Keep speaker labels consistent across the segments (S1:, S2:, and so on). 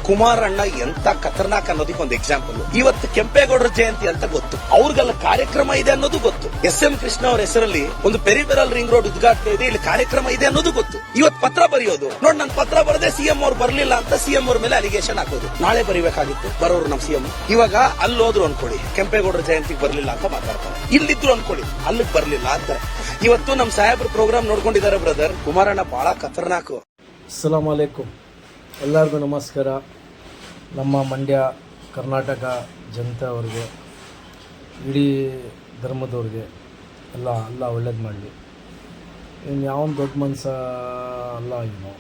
S1: ಕುಮಾರಣ್ಣ ಎಂತ ಖತರ್ನಾಕ್ ಅನ್ನೋದಕ್ಕೆ ಒಂದು ಎಕ್ಸಾಂಪಲ್. ಇವತ್ತು ಕೆಂಪೇಗೌಡರ ಜಯಂತಿ ಅಂತ ಗೊತ್ತು, ಅವ್ರಿಗೆಲ್ಲ ಕಾರ್ಯಕ್ರಮ ಇದೆ ಅನ್ನೋದು ಗೊತ್ತು. SM ಕೃಷ್ಣ ಅವರ ಹೆಸರಲ್ಲಿ ಒಂದು ಪೆರಿಫೆರಲ್ ರಿಂಗ್ ರೋಡ್ ಉದ್ಘಾಟನೆ ಇದೆ, ಇಲ್ಲಿ ಕಾರ್ಯಕ್ರಮ ಇದೆ ಅನ್ನೋದು ಗೊತ್ತು. ಇವತ್ತು ಪತ್ರ ಬರೆಯೋದು ನೋಡಿ, ನನ್ ಪತ್ರ ಬರದೆ CM ಅವ್ರು ಬರ್ಲಿಲ್ಲ ಅಂತ CM ಅವ್ರ ಮೇಲೆ ಅಲಿಗೇಷನ್ ಹಾಕೋದು. ನಾಳೆ ಬರೀಬೇಕಾಗಿತ್ತು, ಬರೋರು ನಮ್ CM. ಇವಾಗ ಅಲ್ಲಿ ಹೋದ್ರು ಅನ್ಕೊಳ್ಳಿ, ಕೆಂಪೇಗೌಡರ ಜಯಂತಿಗೆ ಬರ್ಲಿಲ್ಲ ಅಂತ ಮಾತಾಡ್ತಾರೆ. ಇಲ್ಲಿದ್ರು ಅನ್ಕೊಳ್ಳಿ, ಅಲ್ಲಿಗೆ ಬರ್ಲಿಲ್ಲ ಅಂತಾರೆ. ಇವತ್ತು ನಮ್ ಸಾಹೇಬ್ರ ಪ್ರೋಗ್ರಾಮ್ ನೋಡ್ಕೊಂಡಿದ್ದಾರೆ ಬ್ರದರ್. ಕುಮಾರಣ್ಣ ಬಹಳ ಖತರ್ನಾಕು.
S2: ಅಸ್ಸಲಾಮು ಅಲೈಕುಂ, ಎಲ್ಲರಿಗೂ ನಮಸ್ಕಾರ. ನಮ್ಮ ಮಂಡ್ಯ ಕರ್ನಾಟಕ ಜನತೆ ಅವ್ರಿಗೆ, ಇಡೀ ಧರ್ಮದವ್ರಿಗೆ ಎಲ್ಲ ಒಳ್ಳೇದು ಮಾಡಲಿ. ಇನ್ನು ಯಾವನು ದೊಡ್ಡ ಮನ್ಸ ಅಲ್ಲ, ಇವನು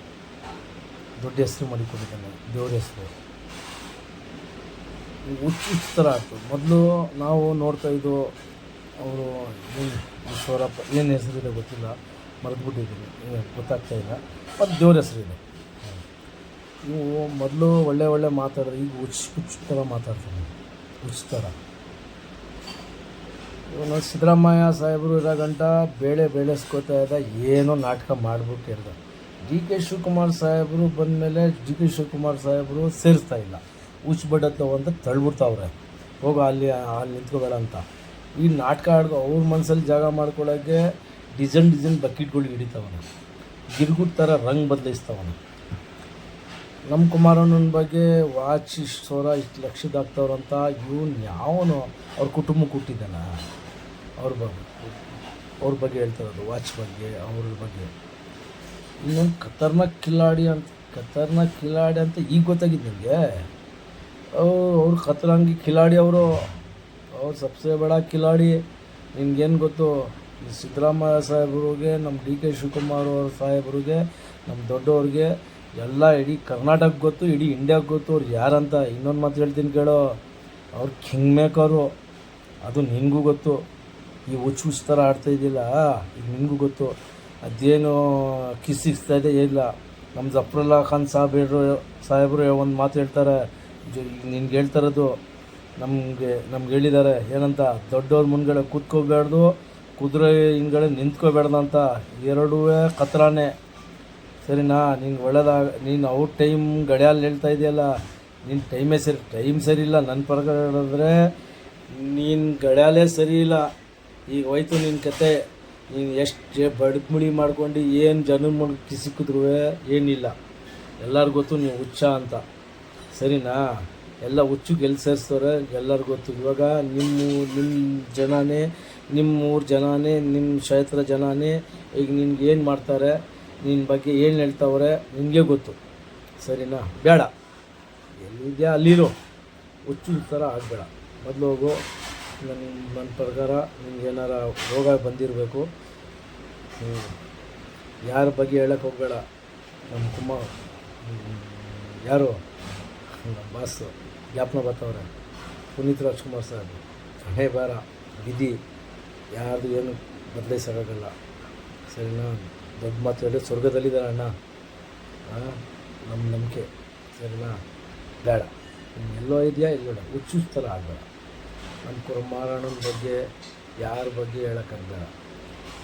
S2: ದೊಡ್ಡ ಹೆಸರು ಮಾಡಿಕೊಂಡಿದ್ದಾನೆ, ದೇವ್ರ ಹೆಸರು. ಹುಚ್ಚು ಥರ ಆಯಿತು. ಮೊದಲು ನಾವು ನೋಡ್ತಾ ಇದ್ದು ಅವರು ಈಶ್ವರಪ್ಪ, ಏನು ಹೆಸರಿದೆ ಗೊತ್ತಿಲ್ಲ, ಮರೆತುಬಿಟ್ಟಿದ್ದೀನಿ, ಗೊತ್ತಾಗ್ತಾ ಇಲ್ಲ. ಮತ್ತು ದೇವ್ರ ಹೆಸರಿದೆ. ನೀವು ಮೊದಲು ಒಳ್ಳೆ ಮಾತಾಡಿದ್ರೆ ಈಗ ಹುಚ್ಚು ಥರ ಮಾತಾಡ್ತಾನೆ, ಹುಚ್ಚು ಥರ. ಇವನು ಸಿದ್ದರಾಮಯ್ಯ ಸಾಹೇಬರು ಇರೋ ಗಂಟ ಬೇಳೆಸ್ಕೋತಾ ಇದ್ದ, ಏನೋ ನಾಟಕ ಮಾಡ್ಬಿಟ್ಟು ಇರ್ದ. DK ಶಿವಕುಮಾರ್ ಸಾಹೇಬರು ಬಂದಮೇಲೆ DK ಶಿವಕುಮಾರ್ ಸಾಹೇಬರು ಸೇರಿಸ್ತಾ ಇಲ್ಲ, ಹುಚ್ಚು ಬಡತ್ತವ ಅಂತ ತಳ್ಬಿಡ್ತಾವ್ರೆ, ಹೋಗೋ ಅಲ್ಲಿ ನಿಂತ್ಕೋಬೇಡ ಅಂತ. ಈ ನಾಟಕ ಆಡ್ಕೊ ಅವ್ರ ಮನಸ್ಸಲ್ಲಿ ಜಾಗ ಮಾಡ್ಕೊಳ್ಳೋಕ್ಕೆ ಡಿಸೈನ್ ಬಕೆಟ್ಗಳು ಹಿಡಿತಾವನು, ಗಿರ್ಗುಟ್ ಥರ ರಂಗ್ ಬದಲಿಸ್ತಾವನು. ನಮ್ಮ ಕುಮಾರಣ್ಣನ ಬಗ್ಗೆ ವಾಚ್ ಇಷ್ಟು ಸಾವಿರ ಇಷ್ಟು ಲಕ್ಷದ ಆಗ್ತಾವ್ರಂತ. ಇವನು ಯಾವನು ಅವ್ರ ಕುಟುಂಬಕ್ಕೆ ಹುಟ್ಟಿದ್ದಾನ, ಅವ್ರ ಬಗ್ಗೆ ಹೇಳ್ತಿರೋದು, ವಾಚ್ ಬಗ್ಗೆ, ಅವ್ರ ಬಗ್ಗೆ. ಇನ್ನೊಂದು ಖತರ್ನಾಕ್ ಕಿಲಾಡಿ ಅಂತ ಈಗ ಗೊತ್ತಾಗಿದ್ದು ನಿಮಗೆ. ಅವ್ರು ಖತರಂಗಿ ಕಿಲಾಡಿ, ಅವ್ರು ಸಬ್ಸೆ ಬಡ ಕಿಲಾಡಿ. ನಿಮ್ಗೇನು ಗೊತ್ತು, ಈ ಸಿದ್ದರಾಮಯ್ಯ ಸಾಹೇಬ್ರಿಗೆ, ನಮ್ಮ DK ಶಿವಕುಮಾರ್ ಅವ್ರ ಸಾಹೇಬ್ರಿಗೆ, ನಮ್ಮ ದೊಡ್ಡವ್ರಿಗೆ ಎಲ್ಲ ಇಡೀ ಕರ್ನಾಟಕ ಗೊತ್ತು, ಇಡೀ ಇಂಡಿಯಾಗೆ ಗೊತ್ತು ಅವ್ರು ಯಾರಂತ. ಇನ್ನೊಂದು ಮಾತು ಹೇಳ್ತೀನಿ ಕೇಳೋ, ಅವ್ರು ಕಿಂಗ್ ಮೇಕರು, ಅದು ನಿನಗೂ ಗೊತ್ತು. ಈ ಹುಚ್ಚು ಥರ ಆಡ್ತಾಯಿದ್ದಿಲ್ಲ, ಈಗ ನಿನಗೂ ಗೊತ್ತು. ಅದೇನು ಕಿಸ್ಸಿಸ್ತಾ ಇದೆ ಇಲ್ಲ. ನಮ್ಮ ಜಫರುಲ್ಲಾ ಖಾನ್ ಸಾಹೇಬರು ಒಂದು ಮಾತು ಹೇಳ್ತಾರೆ, ನಿನ್ಗೆ ಹೇಳ್ತಾರದು, ನಮ್ಗೆ ಹೇಳಿದ್ದಾರೆ ಏನಂತ, ದೊಡ್ಡವ್ರ ಮುಂದ್ಗಡೆ ಕೂತ್ಕೋಬೇಡ್ದು, ಕುದುರೆ ಹಿಂದ್ಗಡೆ ನಿಂತ್ಕೋಬೇಡ್ದು ಅಂತ. ಎರಡೂ ಖತರಾನೇ, ಸರಿನಾ? ನಿಂಗೆ ನೀನು ಔಟ್ ಟೈಮ್ ಗಡಿಯಲ್ಲಿ ಹೇಳ್ತಾ ಇದೆಯಲ್ಲ, ನಿನ್ನ ಟೈಮ್ ಸರಿ ಇಲ್ಲ. ನನ್ನ ಪ್ರಕಾರ ಹೇಳಿದ್ರೆ ನೀನು ಗಡಿಯಾಲೇ ಸರಿ ಇಲ್ಲ. ಈಗ ಹೋಯ್ತು ನಿನ್ನ ಕತೆ. ನೀನು ಎಷ್ಟು ಬಡ್ಮುಡಿ ಮಾಡ್ಕೊಂಡು ಏನು ಜನ ಕಿಸಿಕಿದ್ರು ಏನಿಲ್ಲ, ಎಲ್ಲರಿಗೂ ಗೊತ್ತು ನೀವು ಹುಚ್ಚ ಅಂತ, ಸರಿನಾ? ಎಲ್ಲ ಹುಚ್ಚು ಸೇರಿಸ್ತವ್ರೆ, ಎಲ್ಲರಿಗೂ ಗೊತ್ತು. ಇವಾಗ ನಿಮ್ಮ ಜನನೇ, ನಿಮ್ಮ ಊರ ಜನನೇ, ನಿಮ್ಮ ಕ್ಷೇತ್ರ ಜನನೇ ಈಗ ನಿನ್ಗೆ ಏನು ಮಾಡ್ತಾರೆ, ನಿನ್ನ ಬಗ್ಗೆ ಏನು ಹೇಳ್ತಾವ್ರೆ ನಿನಗೆ ಗೊತ್ತು, ಸರಿನಾ? ಬೇಡ, ಎಲ್ಲಿದೆಯಾ ಅಲ್ಲಿರೋ, ಹುಚ್ಚು ಥರ ಆಗಬೇಡ. ಮೊದಲು ಹೋಗು. ನನ್ನ ಪ್ರಕಾರ ನಿಮ್ಗೆ ಏನಾರ ರೋಗ ಬಂದಿರಬೇಕು, ಯಾರ ಬಗ್ಗೆ ಹೇಳಕ್ಕೆ ಹೋಗಬೇಡ. ನಮ್ಮ ಯಾರು ನಮ್ಮ ಬಾಸು ಜ್ಞಾಪನ ಬರ್ತಾವ್ರೆ, ಪುನೀತ್ ರಾಜ್ಕುಮಾರ್ ಸಾಹೇಬ್. ಹಣೆ ಬಾರ ವಿಧಿ ಯಾರ್ದು ಏನು ಬದಲಾಯಿಸೋಕ್ಕಾಗಲ್ಲ, ಸರಿನಾ? ದೊಡ್ಡ ಮಾತು ಹೇಳಿ ಸ್ವರ್ಗದಲ್ಲಿದ್ದಾರೆ ಅಣ್ಣ, ನಮ್ಮ ನಂಬಿಕೆ, ಸರಿನಾ? ಬೇಡ, ಎಲ್ಲೋ ಇದೆಯಾ ಇಲ್ಲ, ಹುಚ್ಚು ಥರ ಆಗಬೇಡ. ನಮ್ಮ ಕುಮಾರಣ್ಣನ ಬಗ್ಗೆ ಯಾರ ಬಗ್ಗೆ ಹೇಳೋಕ್ಕಾಗಲ್ಲ.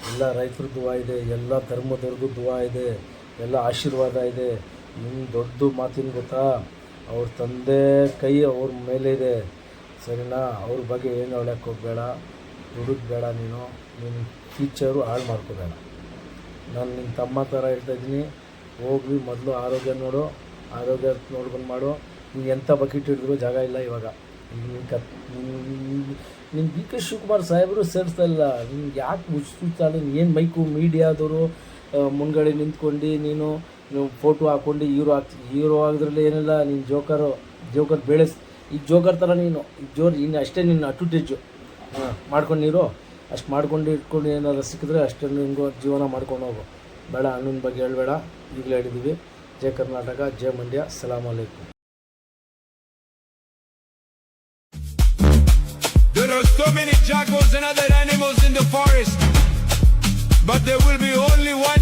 S2: ಎಲ್ಲ ರೈತರ ದುವಾ ಇದೆ, ಎಲ್ಲ ಧರ್ಮದವ್ರಿಗೂ ದುವಾ ಇದೆ, ಎಲ್ಲ ಆಶೀರ್ವಾದ ಇದೆ. ನಿಮ್ಮ ದೊಡ್ಡ ಮಾತಿನ ಗೊತ್ತಾ, ಅವ್ರ ತಂದೆ ಕೈ ಅವ್ರ ಮೇಲೆ ಇದೆ, ಸರಿನಾ? ಅವ್ರ ಬಗ್ಗೆ ಏನು ಹೇಳಕ್ಕೆ ಹೋಗಬೇಡ, ದುಡುಕ್ಬೇಡ. ನೀನು ನಿನ್ನ ಫ್ಯೂಚರು ಹಾಳು ಮಾಡ್ಕೋಬೇಡ. ನಾನು ನಿನ್ನ ತಮ್ಮ ಥರ ಹೇಳ್ತಾಯಿದ್ದೀನಿ, ಹೋಗಿ ಮೊದಲು ಆರೋಗ್ಯ ನೋಡು, ಆರೋಗ್ಯ ನೋಡ್ಕೊಂಡು ಮಾಡು. ನೀನು ಎಂಥ ಬಕೆಟ್ ಹಿಡಿದ್ರು ಜಾಗ ಇಲ್ಲ ಇವಾಗ. ನಿನ್ನ DK ಶಿವಕುಮಾರ್ ಸಾಹೇಬರು ಸೇರಿಸ್ತಾ ಇಲ್ಲ. ನಿನ್ಗೆ ಯಾಕೆ ಮುಚ್ಚಿಸ್ತಾಳೆ? ಏನು ಮೈಕು ಮೀಡಿಯಾದವರು ಮುಂದ್ಗಡೆ ನಿಂತ್ಕೊಂಡು ನೀನು ಫೋಟೋ ಹಾಕ್ಕೊಂಡು ಹೀರೋ ಆಗಿದ್ರಲ್ಲಿ ಏನಿಲ್ಲ. ನೀನು ಜೋಕರ್ ಬೆಳೆಸ್, ಈಗ ಜೋಕರ್ ಥರ ನೀನು ಇನ್ನು ಅಷ್ಟೇ ನಿನ್ನ ಅಡ್ವರ್ಟೈಜು ಮಾಡ್ಕೊಂಡಿರೋ, ಅಷ್ಟು ಮಾಡ್ಕೊಂಡು ಇಟ್ಕೊಂಡು ಏನಾದ್ರು ಸಿಕ್ಕಿದ್ರೆ ಅಷ್ಟೇ ನಿಮಗೂ ಜೀವನ ಮಾಡ್ಕೊಂಡು ಹೋಗು. ಬೇಡ, ಅಣ್ಣನ ಬಗ್ಗೆ ಹೇಳಬೇಡ. ಈಗಲೇ ಹೇಳಿದ್ದೀವಿ. ಜೈ ಕರ್ನಾಟಕ, ಜೈ Mandya. ಸಲಾಮ್ ಅಲೈಕುಂ.
S3: There are so many jackals and other animals in the forest, but there will be only one